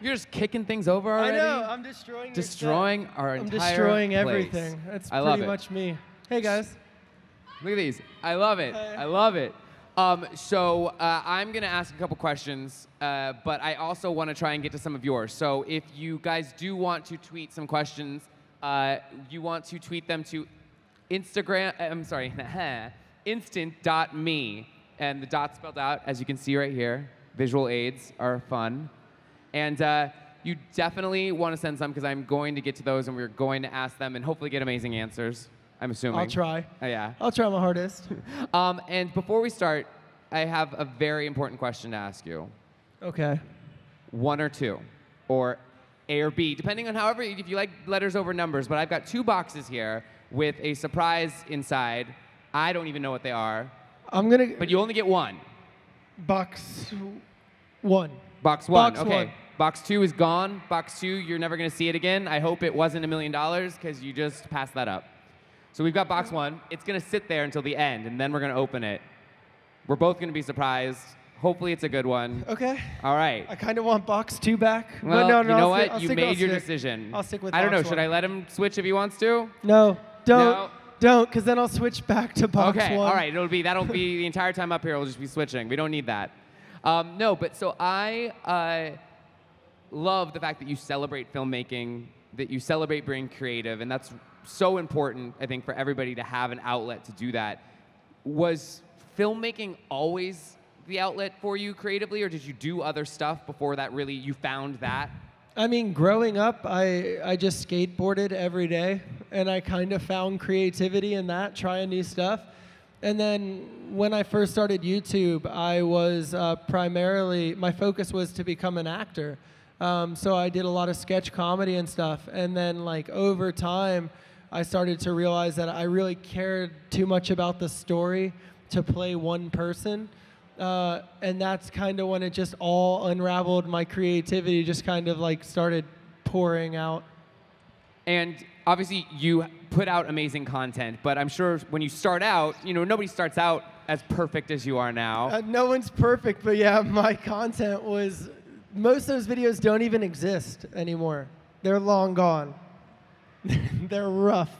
You're just kicking things over already? I know. I'm destroying your Destroying set. our I'm entire destroying place. everything. That's I love pretty it. much me. Hey, guys. Look at these. I love it. Hi. I love it. So I'm going to ask a couple questions, but I also want to try and get to some of yours. So if you guys do want to tweet some questions, you want to tweet them to Instagram, instant.me. And the dot's spelled out, as you can see right here. Visual aids are fun. And you definitely want to send some, because I'm going to get to those, and we're going to ask them and hopefully get amazing answers, I'm assuming. I'll try. Yeah. I'll try my hardest. And before we start, I have a very important question to ask you. Okay. One or two, or A or B, depending on however, if you like letters over numbers. But I've got 2 boxes here with a surprise inside. I don't even know what they are. But you only get one. Box 1. Box 1. Box okay. 1. Box 2 is gone. Box 2, you're never going to see it again. I hope it wasn't $1 million, because you just passed that up. So we've got box 1. It's going to sit there until the end, and then we're going to open it. We're both going to be surprised. Hopefully it's a good one. Okay. All right. I kind of want box 2 back. Well, but no, you know what? I'll You stick- made I'll your stick. decision. I'll stick with I don't know. box Should 1. I let him switch if he wants to? No. Don't. No? Don't, because then I'll switch back to box 1. Okay. All right. That'll be the entire time up here. We'll just be switching. We don't need that. No, but so I love the fact that you celebrate filmmaking, that you celebrate being creative, and that's so important, I think, for everybody to have an outlet to do that. Was filmmaking always the outlet for you creatively, or did you do other stuff before that really you found that? I mean, growing up, I just skateboarded every day, and I kind of found creativity in that, trying new stuff. And then when I first started YouTube, I was primarily, my focus was to become an actor. So I did a lot of sketch comedy and stuff. And then like over time, I started to realize that I really cared too much about the story to play one person. And that's kind of when it just all unraveled. My creativity just kind of like started pouring out. And obviously you put out amazing content, but I'm sure when you start out, nobody starts out as perfect as you are now. No one's perfect, but yeah, my content was, most of those videos don't even exist anymore. They're long gone. They're rough.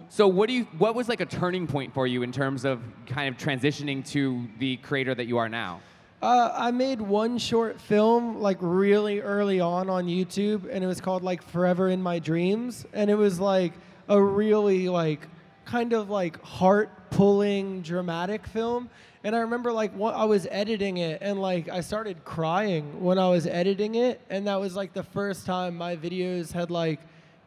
So what was like a turning point for you in terms of kind of transitioning to the creator that you are now? I made one short film like really early on YouTube, and it was called like Forever in My Dreams, and it was like a really like kind of like heart-pulling dramatic film. And I remember like I was editing it, and like I started crying when I was editing it, and that was like the first time my videos had like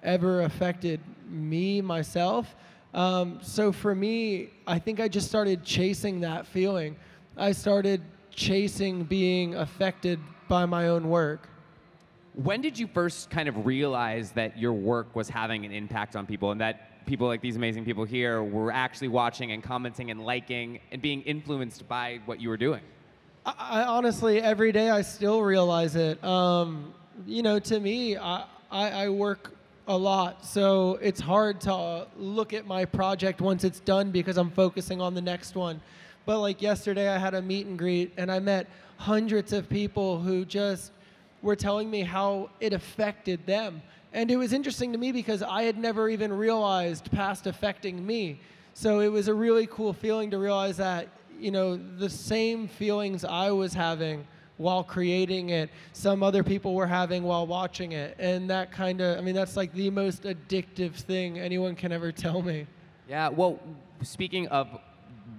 ever affected me myself. So for me, I think I just started chasing that feeling. I started chasing being affected by my own work. When did you first kind of realize that your work was having an impact on people, and that people like these amazing people here were actually watching and commenting and liking and being influenced by what you were doing? I honestly, every day I still realize it. To me, I work a lot, so it's hard to look at my project once it's done because I'm focusing on the next one. But like yesterday, I had a meet and greet, and I met hundreds of people who just were telling me how it affected them. And it was interesting to me because I had never even realized past affecting me. So it was a really cool feeling to realize that, the same feelings I was having while creating it, some other people were having while watching it. And that kind of, that's like the most addictive thing anyone can ever tell me. Yeah, well, speaking of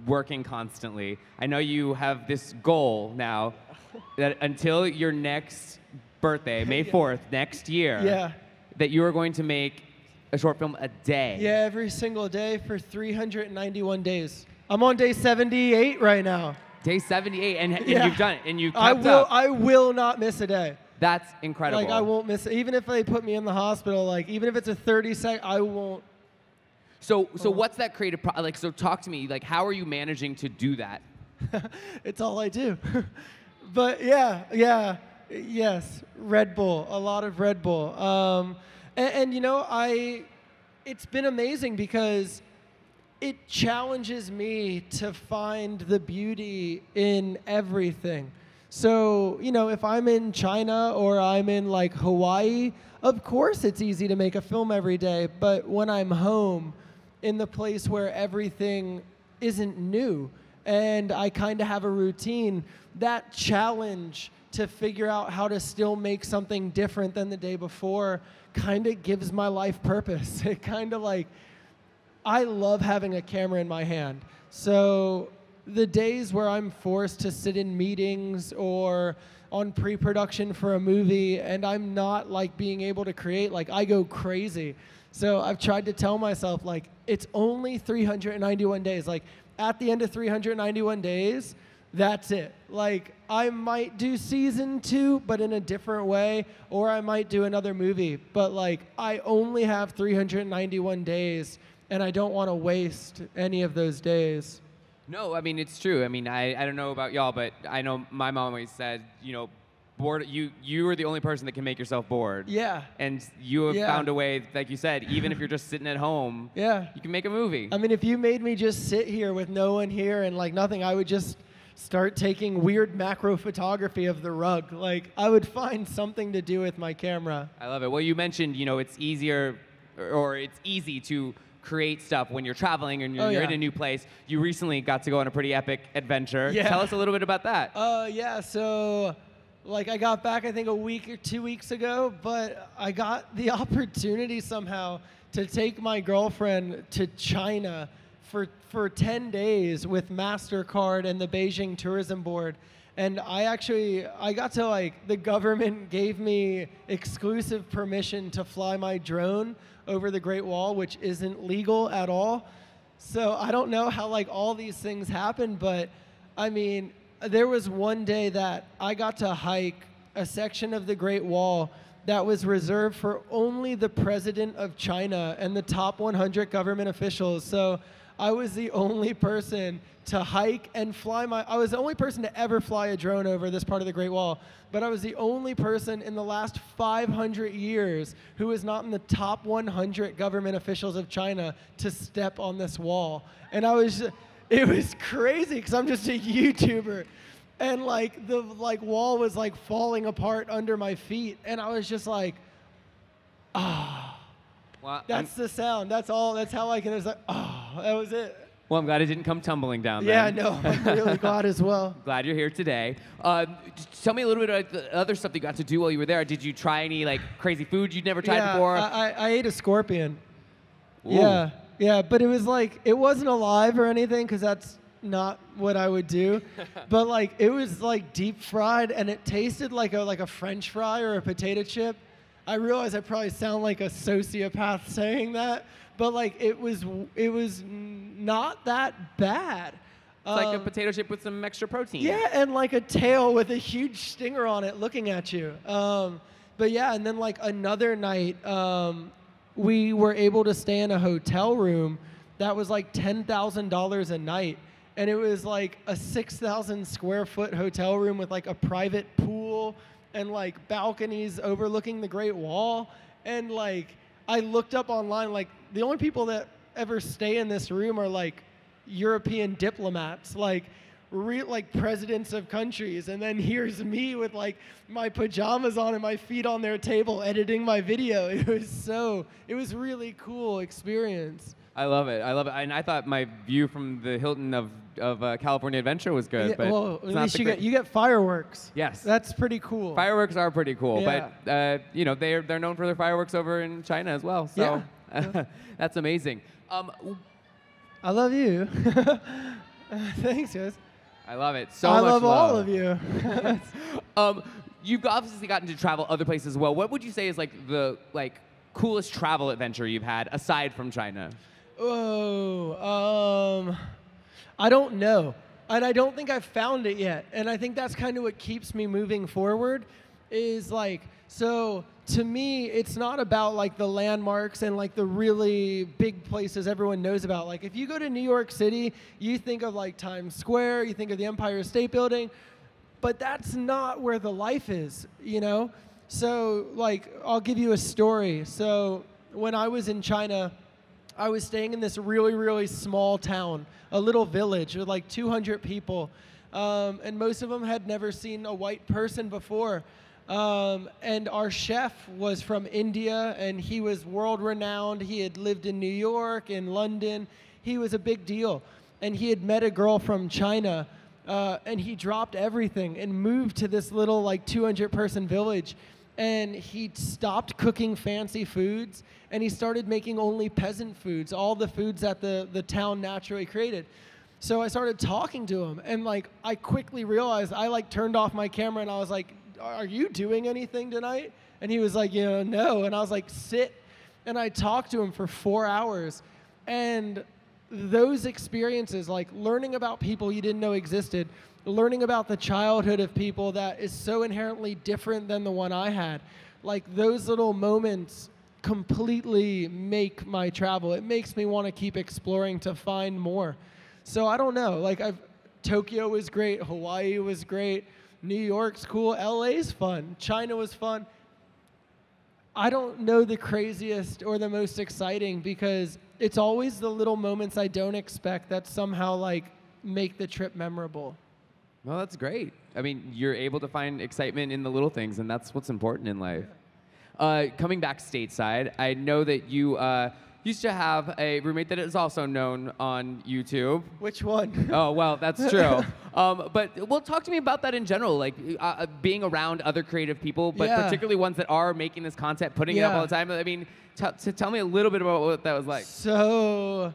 working constantly, I know you have this goal now that until your next birthday, May 4th, next year, that you are going to make a short film a day. Yeah, every single day for 391 days. I'm on day 78 right now. Day 78, and you've done it, and you've kept up. I will not miss a day. That's incredible. Like, I won't miss it. Even if they put me in the hospital, like, even if it's a 30-second, I won't. So what's that creative so talk to me, like, how are you managing to do that? It's all I do. But yes, Red Bull, a lot of Red Bull. It's been amazing because it challenges me to find the beauty in everything. So, you know, if I'm in China or I'm in like Hawaii, of course it's easy to make a film every day. But when I'm home in the place where everything isn't new and I kind of have a routine, that challenge to figure out how to still make something different than the day before kind of gives my life purpose. It kind of like, I love having a camera in my hand. So the days where I'm forced to sit in meetings or on pre-production for a movie and I'm not like being able to create, like I go crazy. So I've tried to tell myself like, it's only 391 days. Like at the end of 391 days, that's it. Like I might do season 2, but in a different way, or I might do another movie. But like I only have 391 days and I don't want to waste any of those days. No, I mean, it's true. I mean, I don't know about y'all, but I know my mom always said, you know, bored. You are the only person that can make yourself bored. Yeah. And you have found a way, like you said, even if you're just sitting at home, yeah, you can make a movie. I mean, if you made me just sit here with no one here and like nothing, I would just start taking weird macro photography of the rug. Like I would find something to do with my camera. I love it. Well, you mentioned, you know, it's easier or it's easy to create stuff when you're traveling and you're in a new place. You recently got to go on a pretty epic adventure. Yeah. Tell us a little bit about that. Yeah, so like I got back I think a week or 2 weeks ago, but I got the opportunity somehow to take my girlfriend to China for 10 days with MasterCard and the Beijing Tourism Board. And I got to like, the government gave me exclusive permission to fly my drone over the Great Wall, which isn't legal at all. So I don't know how like all these things happen, but I mean, there was one day that I got to hike a section of the Great Wall that was reserved for only the president of China and the top 100 government officials. So I was the only person to hike and fly I was the only person to ever fly a drone over this part of the Great Wall, but I was the only person in the last 500 years who was not in the top 100 government officials of China to step on this wall. And it was crazy because I'm just a YouTuber. And like the wall was like falling apart under my feet. And I was just like, well, that's the sound. That's all. That's how I can. It was like, that was it. Well, I'm glad it didn't come tumbling down Yeah, then. no, I'm really glad as well. Glad you're here today. Tell me a little bit about the other stuff that you got to do while you were there. Did you try any like crazy foods you'd never tried before? I ate a scorpion. Ooh. Yeah, but it was like, it wasn't alive or anything because that's not what I would do. But like, it was like deep fried and it tasted like a French fry or a potato chip. I realize I probably sound like a sociopath saying that, but like it was not that bad. It's like a potato chip with some extra protein. Yeah, and like a tail with a huge stinger on it looking at you. But yeah, and then like another night, we were able to stay in a hotel room that was like $10,000 a night. And it was like a 6,000 square foot hotel room with like a private pool and like balconies overlooking the Great Wall. And like, I looked up online, like the only people that ever stay in this room are like European diplomats, like presidents of countries. And then here's me with like my pajamas on and my feet on their table editing my video. It was really cool experience. I love it. And I thought my view from the Hilton of California Adventure was good. Yeah, but well, at least you you get fireworks. Yes. That's pretty cool. Fireworks are pretty cool. Yeah. But, you know, they're known for their fireworks over in China as well. So yeah. That's amazing. I love you. Thanks, guys. I love it. So I much love all of you. You've obviously gotten to travel other places as well. What would you say is like the coolest travel adventure you've had aside from China? Oh, I don't know. And I don't think I've found it yet. And I think that's kind of what keeps me moving forward is like, so to me, it's not about like the landmarks and like the really big places everyone knows about. Like if you go to New York City, you think of like Times Square, you think of the Empire State Building, but that's not where the life is, you know? So like, I'll give you a story. So when I was in China, I was staying in this really, really small town, a little village with like 200 people. and most of them had never seen a white person before. And our chef was from India, and he was world-renowned. He had lived in New York, in London. He was a big deal. And he had met a girl from China, and he dropped everything and moved to this little, like, 200-person village. And he stopped cooking fancy foods, and he started making only peasant foods, all the foods that the town naturally created. So I started talking to him, and, like, I quickly realized, I, like, turned off my camera, and I was like, are you doing anything tonight? And he was like, no. And I was like, sit. And I talked to him for 4 hours. And those experiences, like learning about people you didn't know existed, learning about the childhood of people that is so inherently different than the one I had, like those little moments completely make my travel. It makes me want to keep exploring to find more. So I don't know, like Tokyo was great, Hawaii was great, New York's cool, LA's fun, China was fun. I don't know the craziest or the most exciting because it's always the little moments I don't expect that somehow like make the trip memorable. Well, that's great. I mean, you're able to find excitement in the little things, and that's what's important in life. Coming back stateside, I know that you used to have a roommate that is also known on YouTube. Which one? Oh, well, that's true. But well, talk to me about that in general, like being around other creative people, but particularly ones that are making this content, putting it up all the time. I mean, tell me a little bit about what that was like. So,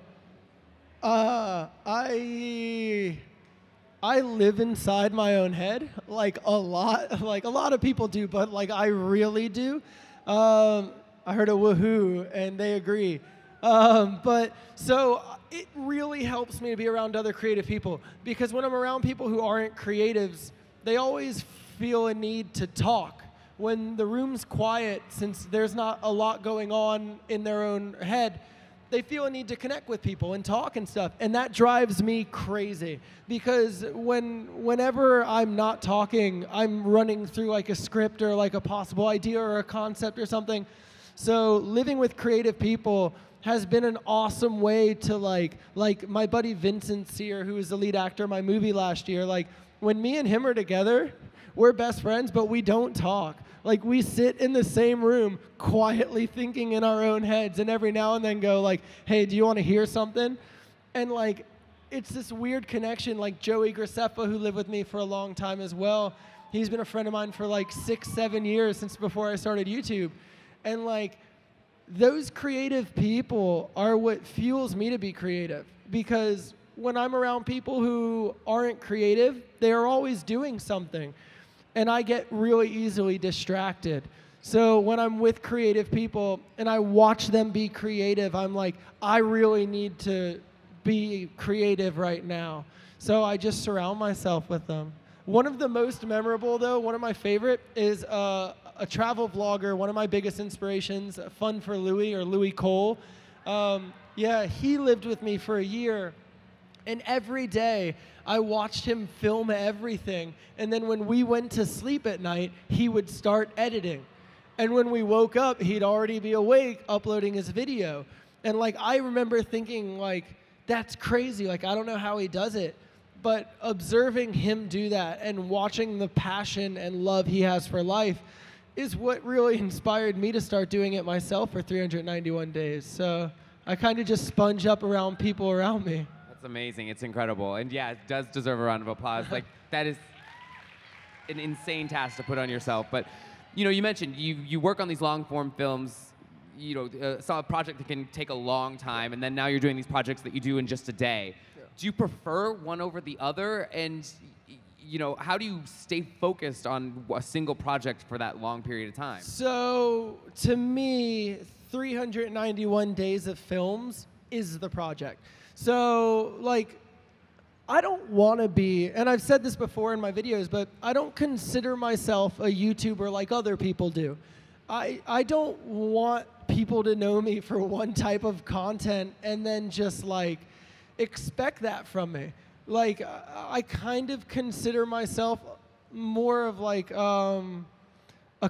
I live inside my own head, like a lot of people do, but like I really do. I heard a woohoo, and they agree. But so it really helps me to be around other creative people because when I'm around people who aren't creatives, they always feel a need to talk. When the room's quiet, since there's not a lot going on in their own head, they feel a need to connect with people and talk and stuff. And that drives me crazy because whenever I'm not talking, I'm running through like a script or like a possible idea or a concept or something. So living with creative people has been an awesome way to like my buddy Vincent Sear, who was the lead actor in my movie last year, like when me and him are together, we're best friends, but we don't talk. Like we sit in the same room quietly thinking in our own heads and every now and then go like, hey, do you want to hear something? And like, it's this weird connection, like Joey Graceffa, who lived with me for a long time as well. He's been a friend of mine for like 6-7 years since before I started YouTube. And like, those creative people are what fuels me to be creative because when I'm around people who aren't creative, they are always doing something. And I get really easily distracted. So when I'm with creative people and I watch them be creative, I'm like, I really need to be creative right now. So I just surround myself with them. One of the most memorable, though, one of my favorite is a travel vlogger, one of my biggest inspirations, Fun for Louie, or Louie Cole. Yeah, he lived with me for a year. And every day, I watched him film everything. And then when we went to sleep at night, he would start editing. And when we woke up, he'd already be awake uploading his video. And like, I remember thinking like, that's crazy. Like, I don't know how he does it. But observing him do that and watching the passion and love he has for life is what really inspired me to start doing it myself for 391 days. So I kind of just sponge up around people around me. That's amazing. It's incredible. And yeah, it does deserve a round of applause. Like, that is an insane task to put on yourself. But, you know, you mentioned you work on these long-form films, you know, saw a project that can take a long time, and then now you're doing these projects that you do in just a day. Yeah. Do you prefer one over the other? And, you know, how do you stay focused on a single project for that long period of time? So, to me, 391 days of films is the project. So, like, I don't want to be, and I've said this before in my videos, but I don't consider myself a YouTuber like other people do. I don't want people to know me for one type of content and then just, like, expect that from me. Like, I kind of consider myself more of, like, a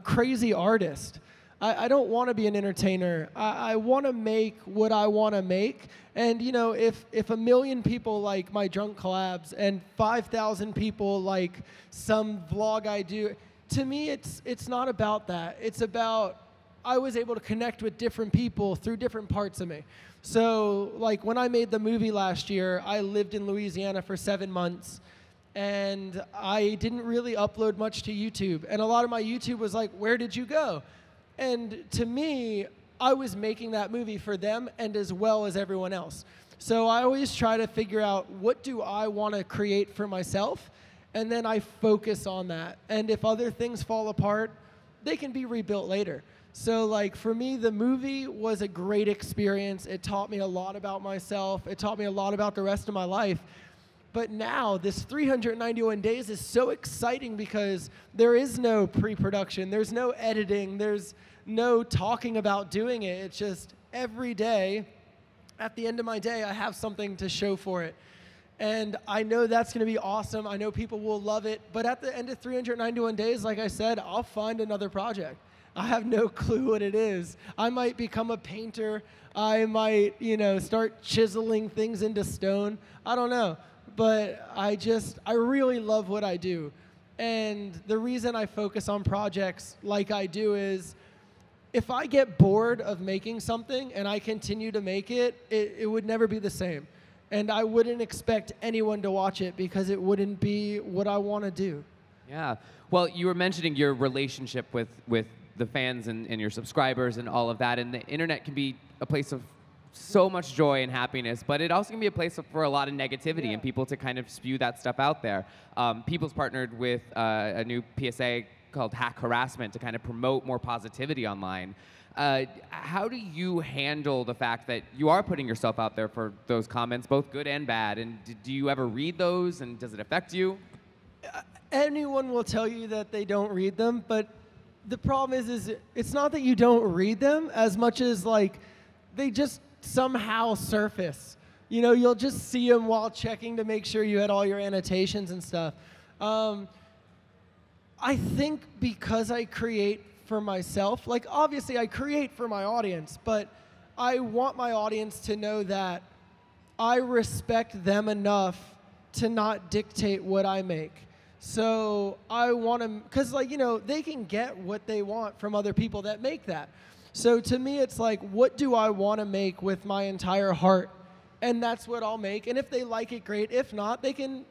crazy artist. I don't want to be an entertainer. I want to make what I want to make. And, you know, if 1 million people like my drunk collabs and 5,000 people like some vlog I do, to me, it's not about that. It's about I was able to connect with different people through different parts of me. So, like, when I made the movie last year, I lived in Louisiana for 7 months. And I didn't really upload much to YouTube. And a lot of my YouTube was like, where did you go? And to me, I was making that movie for them and as well as everyone else. So I always try to figure out what do I want to create for myself, and then I focus on that. And if other things fall apart, they can be rebuilt later. So like for me, the movie was a great experience. It taught me a lot about myself. It taught me a lot about the rest of my life. But now, this 391 days is so exciting because there is no pre-production, there's no editing, there's no talking about doing it. It's just every day, at the end of my day, I have something to show for it. And I know that's gonna be awesome. I know people will love it. But at the end of 391 days, like I said, I'll find another project. I have no clue what it is. I might become a painter. I might, you know, start chiseling things into stone. I don't know. But I really love what I do. And the reason I focus on projects like I do is if I get bored of making something and I continue to make it, it would never be the same. And I wouldn't expect anyone to watch it because it wouldn't be what I want to do. Yeah. Well, you were mentioning your relationship with the fans and your subscribers and all of that. And the internet can be a place of so much joy and happiness, but it also can be a place for a lot of negativity and people to kind of spew that stuff out there. People's partnered with a new PSA called Hack Harassment to kind of promote more positivity online. How do you handle the fact that you are putting yourself out there for those comments, both good and bad? And do you ever read those, and does it affect you? Anyone will tell you that they don't read them, but the problem is it's not that you don't read them as much as like they just somehow surface. You know, you'll just see them while checking to make sure you had all your annotations and stuff. I think because I create for myself, like obviously I create for my audience, but I want my audience to know that I respect them enough to not dictate what I make. So I want to, because like, you know, they can get what they want from other people that make that. So to me, it's like, what do I want to make with my entire heart? And that's what I'll make. And if they like it, great. If not, they can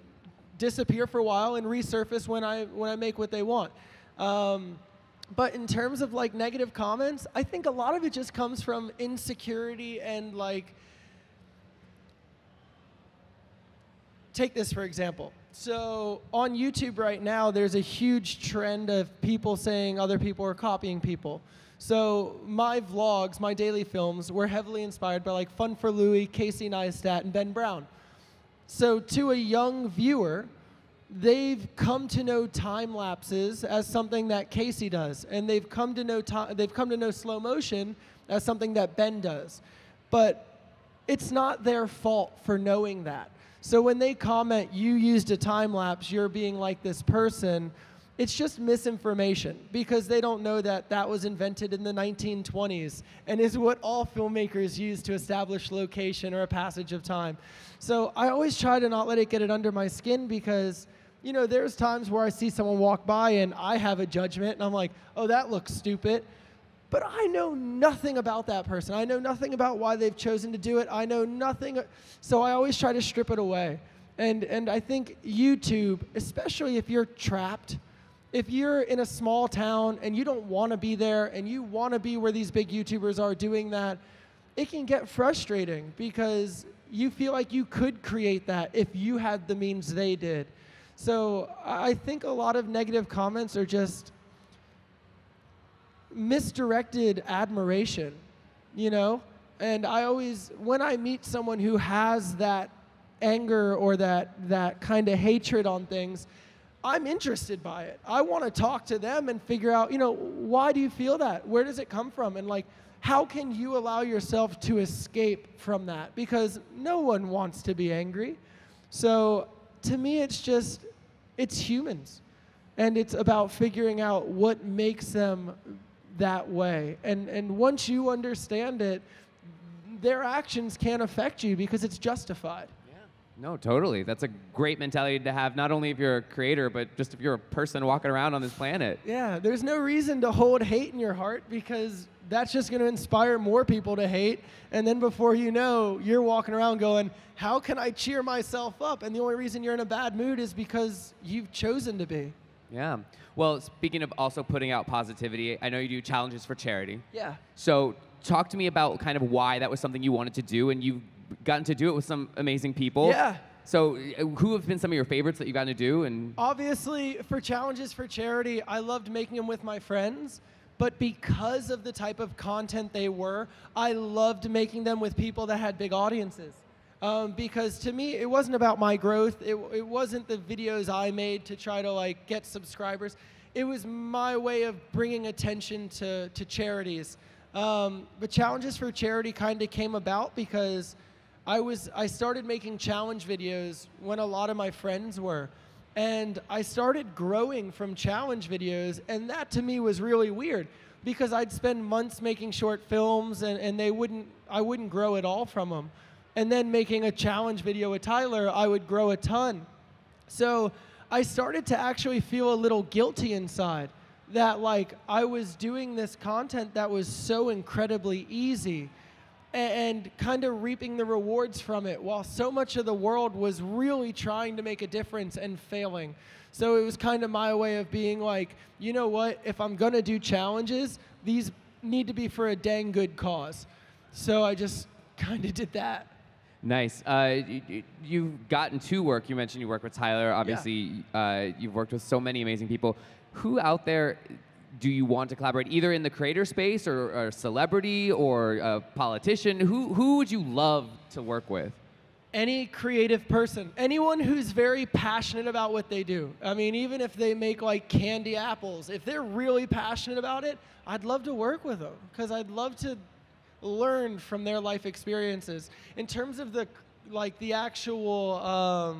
disappear for a while and resurface when I make what they want. But in terms of like negative comments, I think a lot of it just comes from insecurity and like, take this for example. So on YouTube right now, there's a huge trend of people saying other people are copying people. So my vlogs, my daily films, were heavily inspired by like Fun for Louie, Casey Neistat, and Ben Brown. So to a young viewer, they've come to know time lapses as something that Casey does, and they've come to know slow motion as something that Ben does. But it's not their fault for knowing that. So when they comment, you used a time lapse, you're being like this person, it's just misinformation because they don't know that that was invented in the 1920s and is what all filmmakers use to establish location or a passage of time. So I always try to not let it get it under my skin because, you know, there's times where I see someone walk by and I have a judgment and I'm like, oh, that looks stupid. But I know nothing about that person. I know nothing about why they've chosen to do it. I know nothing. So I always try to strip it away. And I think YouTube, especially if you're trapped, if you're in a small town and you don't want to be there and you want to be where these big YouTubers are doing that, it can get frustrating because you feel like you could create that if you had the means they did. So I think a lot of negative comments are just misdirected admiration, you know? And I always, when I meet someone who has that anger or that kind of hatred on things, I'm interested by it. I want to talk to them and figure out, you know, why do you feel that? Where does it come from? And like, how can you allow yourself to escape from that? Because no one wants to be angry. So to me, it's just, it's humans. And it's about figuring out what makes them that way. And once you understand it, their actions can't affect you because it's justified. No, totally. That's a great mentality to have, not only if you're a creator, but just if you're a person walking around on this planet. Yeah, there's no reason to hold hate in your heart because that's just going to inspire more people to hate. And then before you know, you're walking around going, how can I cheer myself up? And the only reason you're in a bad mood is because you've chosen to be. Yeah. Well, speaking of also putting out positivity, I know you do challenges for charity. Yeah. So talk to me about kind of why that was something you wanted to do, and you've gotten to do it with some amazing people. Yeah. So who have been some of your favorites that you've gotten to do? And obviously, for challenges for charity, I loved making them with my friends. But because of the type of content they were, I loved making them with people that had big audiences. Because to me, it wasn't about my growth. It wasn't the videos I made to try to like get subscribers. It was my way of bringing attention to charities. But challenges for charity kind of came about because I started making challenge videos when a lot of my friends were. And I started growing from challenge videos, and that to me was really weird because I'd spend months making short films and I wouldn't grow at all from them. And then making a challenge video with Tyler, I would grow a ton. So I started to actually feel a little guilty inside that like I was doing this content that was so incredibly easy and kind of reaping the rewards from it while so much of the world was really trying to make a difference and failing. So it was kind of my way of being like, you know what, if I'm gonna do challenges, these need to be for a dang good cause. So I just kind of did that. Nice. You've gotten to work. You mentioned you work with Tyler. Obviously, you've worked with so many amazing people. Who out there do you want to collaborate, either in the creator space or a celebrity or a politician? Who would you love to work with? Any creative person, anyone who's very passionate about what they do. I mean, even if they make like candy apples, if they're really passionate about it, I'd love to work with them because I'd love to learn from their life experiences. In terms of the actual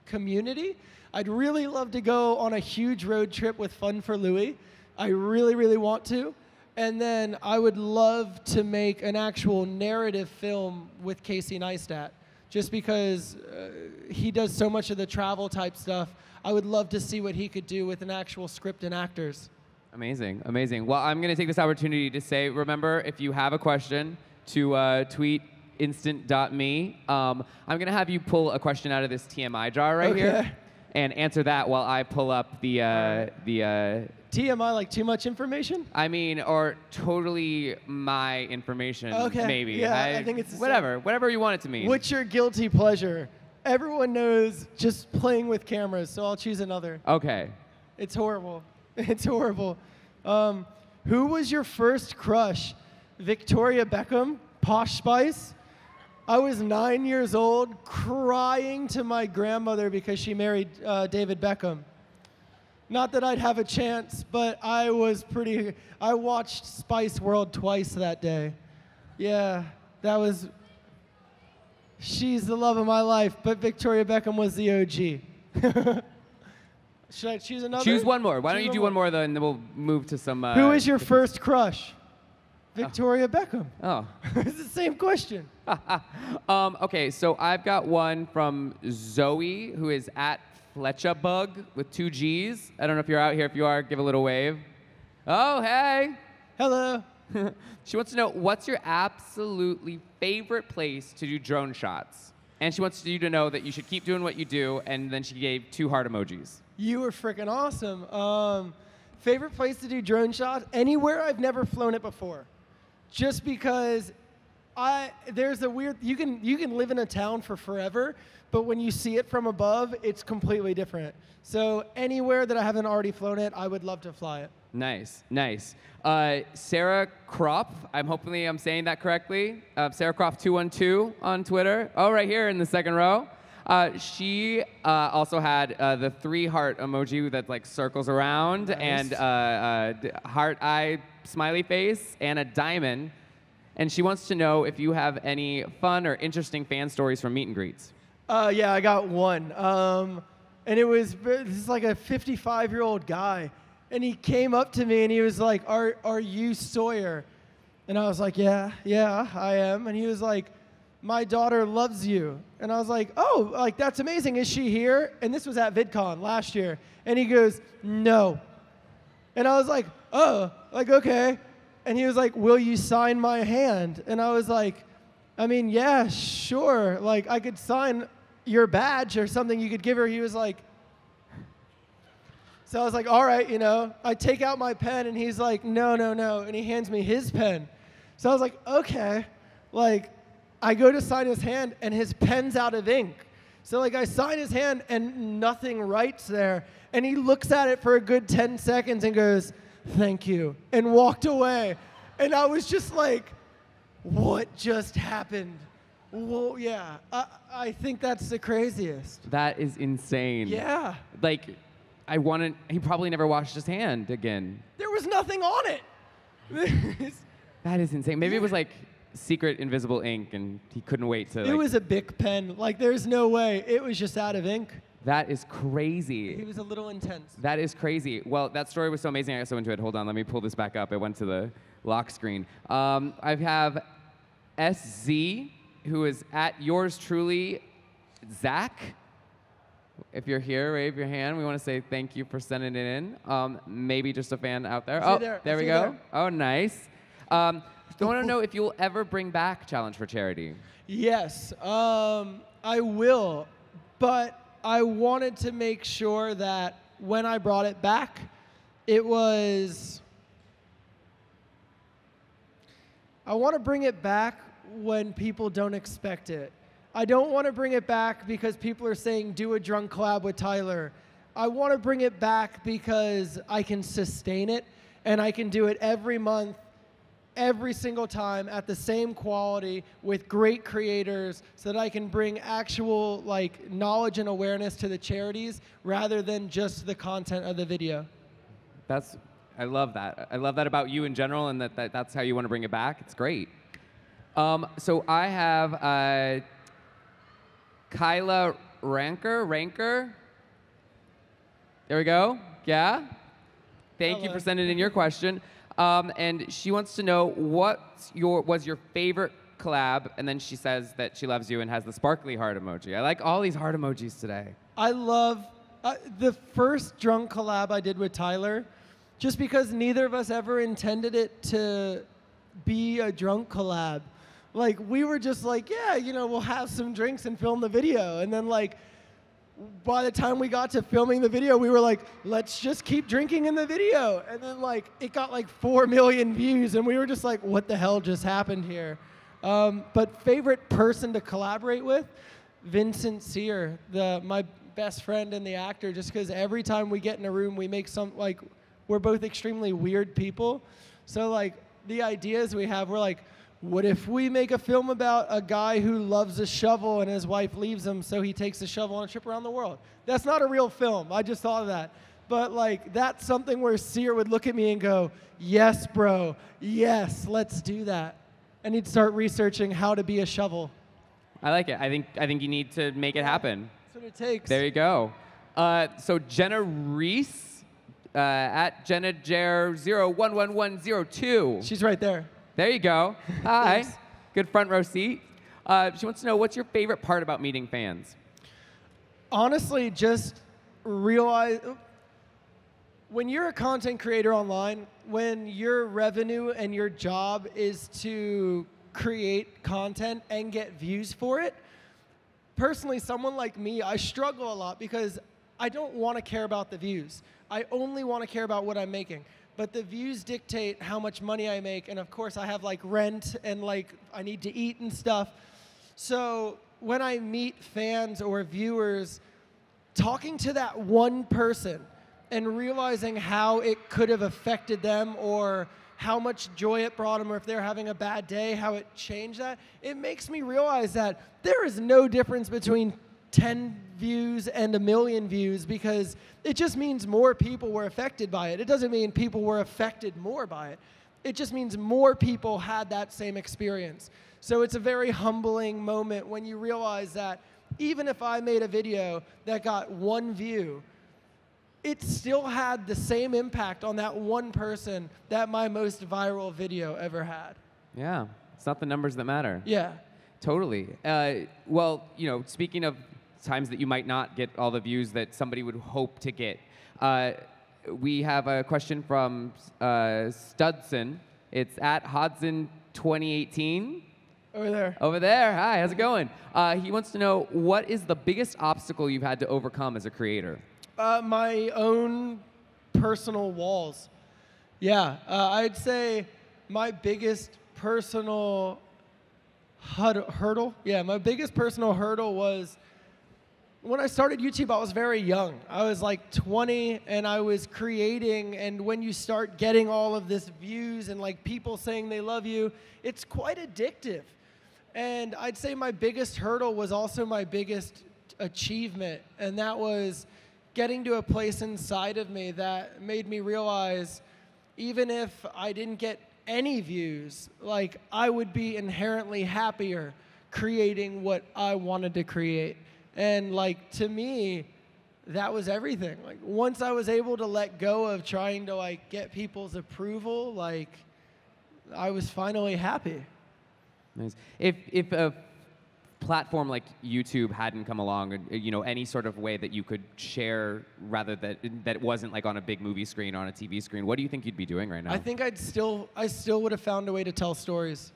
community, I'd really love to go on a huge road trip with Fun for Louie. I really, really want to. And then I would love to make an actual narrative film with Casey Neistat, just because he does so much of the travel type stuff. I would love to see what he could do with an actual script and actors. Amazing, amazing. Well, I'm going to take this opportunity to say, remember, if you have a question, to tweet instant.me. I'm going to have you pull a question out of this TMI jar right here and answer that while I pull up the TMI, like too much information? I mean, or totally my information, maybe. Yeah, I think it's the whatever, whatever you want it to mean. What's your guilty pleasure? Everyone knows just playing with cameras, so I'll choose another. Okay. It's horrible. It's horrible. Who was your first crush? Victoria Beckham? Posh Spice? I was 9 years old, crying to my grandmother because she married David Beckham. Not that I'd have a chance, but I watched Spice World twice that day. Yeah, she's the love of my life, but Victoria Beckham was the OG. Should I choose another? Choose one more. Why don't you do one more, though, and then we'll move to some... Who is your first crush? Victoria Beckham. Oh. It's the same question. Okay, so I've got one from Zoe, who is at Fletchabug with 2 G's. I don't know if you're out here. If you are, give a little wave. Oh, hey. Hello. She wants to know, what's your absolutely favorite place to do drone shots? And she wants you to know that you should keep doing what you do, and then she gave 2 heart emojis. You were freaking awesome. Favorite place to do drone shots? Anywhere I've never flown it before. Just because there's a weird, you can live in a town for forever, but when you see it from above, it's completely different. So anywhere that I haven't already flown it, I would love to fly it. Nice, nice. Sarah Croft, hopefully I'm saying that correctly. Sarah Croft 212 on Twitter. Oh, right here in the second row. She also had the 3 heart emoji that like circles around, nice. And heart eye smiley face and a diamond. And she wants to know if you have any fun or interesting fan stories from meet and greets. Yeah, I got one. And this is like a 55-year-old guy. And he came up to me and he was like, are you Sawyer? And I was like, yeah, I am. And he was like, my daughter loves you. And I was like, oh, like that's amazing. Is she here? And this was at VidCon last year. And he goes, no. And I was like, oh, like, okay. And he was like, will you sign my hand? And I was like, I mean, yeah, sure. Like, I could sign your badge or something you could give her. He was like, so I was like, all right, you know. I take out my pen, and he's like, no, no, no. And he hands me his pen. So I was like, okay. Like, I go to sign his hand, and his pen's out of ink. So, like, I sign his hand, and nothing writes there. And he looks at it for a good 10 seconds and goes, thank you, and walked away. And I was just like, what just happened? Well, yeah, I think that's the craziest. That is insane. Yeah. Like, he probably never washed his hand again. There was nothing on it. That is insane. Maybe it was like secret invisible ink and he couldn't wait to. It was a Bic pen. Like, there's no way. It was just out of ink. That is crazy. He was a little intense. That is crazy. Well, that story was so amazing. I got so into it. Hold on, let me pull this back up. It went to the lock screen. I have SZ, who is at yours truly, Zach. If you're here, wave your hand. We want to say thank you for sending it in. Maybe just a fan out there. Oh, there we go. Oh, nice. I want to know if you'll ever bring back Challenge for Charity. Yes, I will. But I wanted to make sure that when I brought it back, it was... I want to bring it back when people don't expect it. I don't want to bring it back because people are saying, do a drunk collab with Tyler. I want to bring it back because I can sustain it, and I can do it every month, every single time at the same quality with great creators so that I can bring actual like knowledge and awareness to the charities rather than just the content of the video. I love that. I love that about you in general, and that's how you want to bring it back. It's great. So I have Kyla Ranker. There we go. Yeah. Thank you for sending in your question. And she wants to know what was your favorite collab, and then she says that she loves you and has the sparkly heart emoji. I like all these heart emojis today. I love the first drunk collab I did with Tyler, just because neither of us ever intended it to be a drunk collab. Like, we were just like, yeah, you know, we'll have some drinks and film the video. And then, like, by the time we got to filming the video, we were like, let's just keep drinking in the video. And then, like, it got like 4 million views, and we were just like, what the hell just happened here? But favorite person to collaborate with? Vincent Sear, my best friend and the actor, just because every time we get in a room, we make we're both extremely weird people. So, like, the ideas we have, we're like, what if we make a film about a guy who loves a shovel and his wife leaves him, so he takes a shovel on a trip around the world? That's not a real film. I just thought of that. But, like, that's something where Sear would look at me and go, yes, bro, yes, let's do that. And he'd start researching how to be a shovel. I like it. I think you need to make it happen. That's what it takes. There you go. So Jenna Reese, at JennaJer011102. She's right there. There you go. Hi. Good front row seat. She wants to know, what's your favorite part about meeting fans? Honestly, just realize when you're a content creator online, when your revenue and your job is to create content and get views for it, personally, someone like me, I struggle a lot because I don't want to care about the views. I only want to care about what I'm making. But the views dictate how much money I make, and of course I have like rent and like I need to eat and stuff. So when I meet fans or viewers, talking to that one person and realizing how it could have affected them or how much joy it brought them, or if they're having a bad day, how it changed that, it makes me realize that there is no difference between 10 views and 1 million views, because it just means more people were affected by it. It doesn't mean people were affected more by it. It just means more people had that same experience. So it's a very humbling moment when you realize that even if I made a video that got 1 view, it still had the same impact on that one person that my most viral video ever had. Yeah, it's not the numbers that matter. Yeah. Totally. Well, you know, speaking of times that you might not get all the views that somebody would hope to get, we have a question from Studson. It's at Hodson 2018. Over there. Over there. Hi, how's it going? He wants to know, what is the biggest obstacle you've had to overcome as a creator? My own personal walls. Yeah, I'd say my biggest personal hurdle. Yeah, my biggest personal hurdle was when I started YouTube, I was very young. I was like 20 and I was creating, and when you start getting all of this views and like people saying they love you, it's quite addictive. And I'd say my biggest hurdle was also my biggest achievement, and that was getting to a place inside of me that made me realize even if I didn't get any views, like I would be inherently happier creating what I wanted to create. And like to me, that was everything. Like once I was able to let go of trying to like get people's approval, like I was finally happy. Nice. If a platform like YouTube hadn't come along, you know, any sort of way that you could share rather that wasn't like on a big movie screen or on a TV screen, what do you think you'd be doing right now? I think I still would have found a way to tell stories.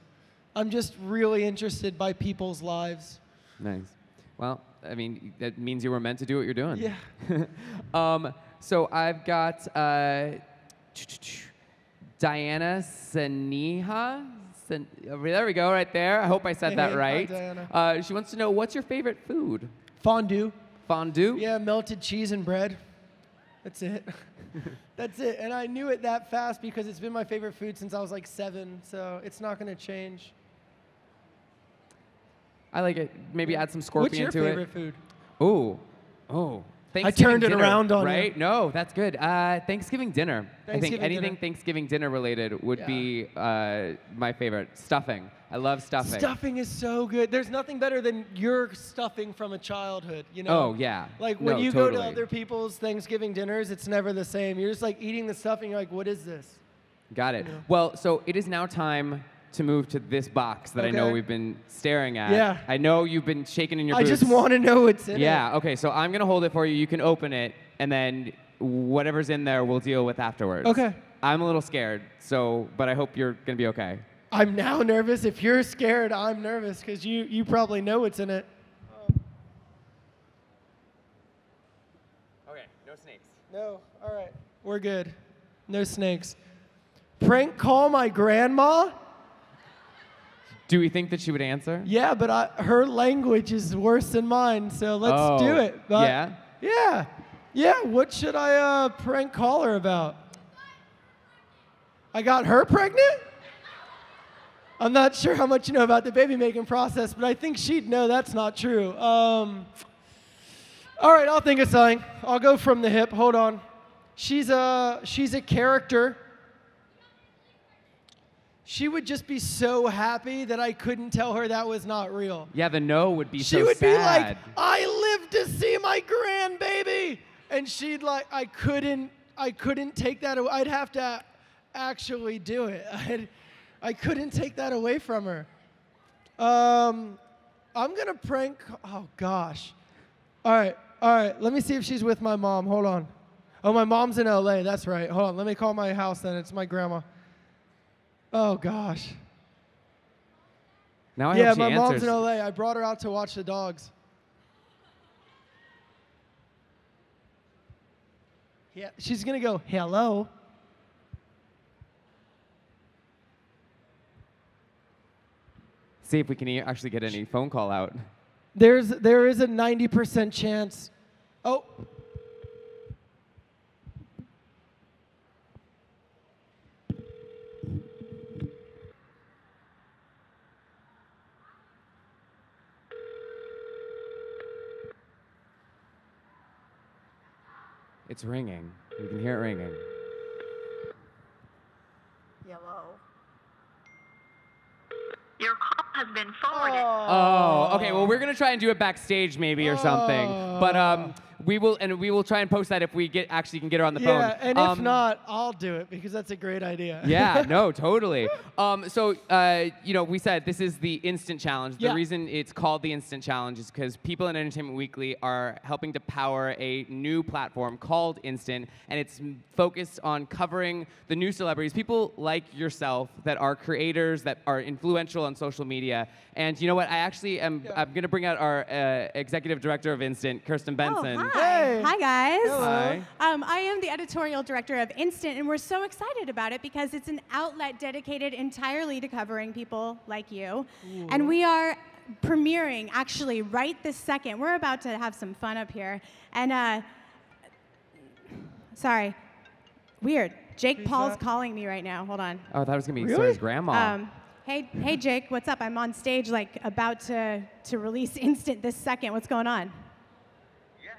I'm just really interested by people's lives. Nice. Well, I mean, that means you were meant to do what you're doing. Yeah. So I've got Diana Saniha. There we go, right there. I hope I said that right. Hi, Diana. She wants to know, what's your favorite food? Fondue. Fondue? Yeah, melted cheese and bread. That's it. That's it. And I knew it that fast because it's been my favorite food since I was like 7, so it's not going to change. I like it. Maybe add some scorpion to it. What's your favorite food? Oh. I turned it dinner, around on right? you. No, that's good. Thanksgiving dinner. I think anything dinner. Thanksgiving dinner related would be my favorite. Stuffing. I love stuffing. Stuffing is so good. There's nothing better than your stuffing from a childhood, you know? Oh, yeah. Like when you totally. go to other people's Thanksgiving dinners, it's never the same. You're just like eating the stuffing, you're like, what is this? Got it. You know? Well, so it is now time to move to this box that I know we've been staring at. Yeah. I know you've been shaking in your boots. I just want to know what's in it. Yeah, okay, so I'm going to hold it for you. You can open it, and then whatever's in there we'll deal with afterwards. Okay. I'm a little scared, but I hope you're going to be okay. I'm now nervous. If you're scared, I'm nervous because you probably know what's in it. Okay, no snakes. No, all right. We're good. No snakes. Prank call my grandma? Do we think that she would answer? Yeah, but her language is worse than mine, so let's do it. But yeah? Yeah. Yeah, what should I prank call her about? I got her pregnant? I'm not sure how much you know about the baby making process, but I think she'd know that's not true. All right, I'll think of something. I'll go from the hip. Hold on. She's a character. She would just be so happy that I couldn't tell her that was not real. Yeah, the no would be so sad. She would be like, I lived to see my grandbaby. And she'd like, I couldn't take that away. I'd have to actually do it. I couldn't take that away from her. I'm going to prank, oh gosh. All right, let me see if she's with my mom. Hold on. Oh, my mom's in LA, that's right. Hold on, let me call my house then. It's my grandma. Oh gosh. Now I hope she my answers. mom's in LA. I brought her out to watch the dogs. Yeah, she's gonna go, hello. See if we can actually get any phone call out. There is a 90% chance. Oh. It's ringing. We can hear it ringing. Hello. Your call has been forwarded. Oh, okay. Well, we're gonna try and do it backstage maybe or something. But we will try and post that if we actually can get her on the phone. Yeah, and if not, I'll do it because that's a great idea. Yeah, no, totally. So, you know, we said this is the Instant Challenge. The reason it's called the Instant Challenge is because People in Entertainment Weekly are helping to power a new platform called Instant, and it's focused on covering the new celebrities, people like yourself that are creators, that are influential on social media. And you know what? I actually am I'm going to bring out our executive director of Instant, Kirsten Benson. Oh, hi. Hey. Hi, guys. Hi. I am the editorial director of Instant, and we're so excited about it because it's an outlet dedicated entirely to covering people like you. Ooh. And we are premiering, actually, right this second. We're about to have some fun up here. And, sorry, weird. Jake Paul's calling me right now. Hold on. Oh, that was going to be Sawyer's grandma. Hey, Jake, what's up? I'm on stage, like, about to release Instant this second. What's going on? Yeah,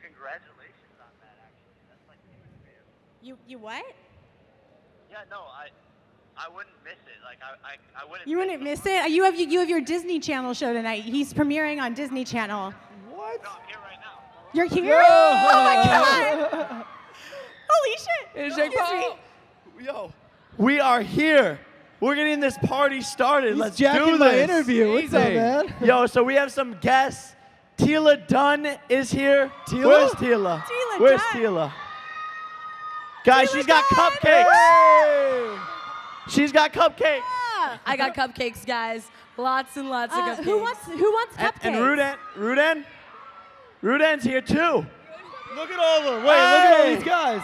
congratulations on that, actually. That's like huge, man. You what? Yeah, no, I wouldn't miss it. Like, I wouldn't. You wouldn't miss it? You have your Disney Channel show tonight. He's premiering on Disney Channel. What? No, I'm here right now. You're here? Yo! Oh my God! Holy shit! It's Jake Paul. Yo, we are here. We're getting this party started. Let's do jacking this. my interview. What's up, Amazing. man? Yo, so we have some guests. Teala Dunn is here. Teala? Where's Teala? Teala Where's Dunn. Teala? Guys, Teala she's got Dunn. cupcakes. Hey! She's got cupcakes. I got cupcakes, guys. Lots and lots of cupcakes. Who wants cupcakes? And Ruden's here too. Look at all of them. Wait, look at all these guys.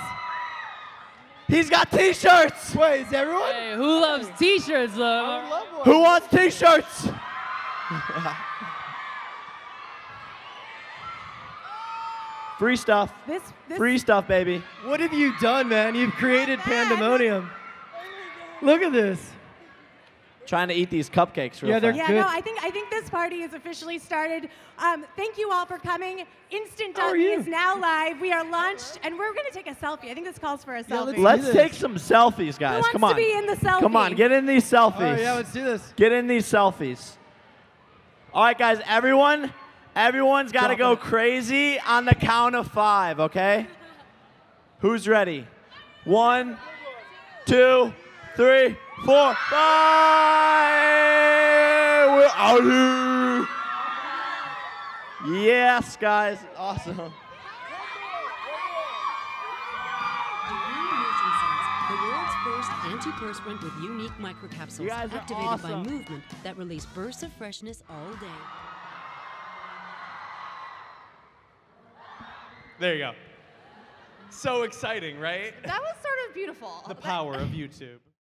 He's got t-shirts. Wait, is everyone? Hey, who loves t-shirts, though? I love one. Who wants t-shirts? Free stuff. This Free stuff, baby. What have you done, man? You've created pandemonium. Look at this. Trying to eat these cupcakes real Yeah, they're fast. Yeah, good. no, I think this party is officially started. Thank you all for coming. Instant How are Dunn you? is now live. We are launched, and we're going to take a selfie. I think this calls for a selfie. let's Let's take some selfies, guys. Who Come wants on. to be in the selfie? Come on, get in these selfies. Oh, yeah, let's do this. Get in these selfies. All right, guys, everyone's got to go crazy on the count of 5, okay? Who's ready? 1, 2, 3, 4, 5. We're out here. Yes, guys. Awesome. The world's first antiperspirant with unique microcapsules You guys are activated awesome. by movement that release bursts of freshness all day. There you go. So exciting, right? That was sort of beautiful. The power of YouTube.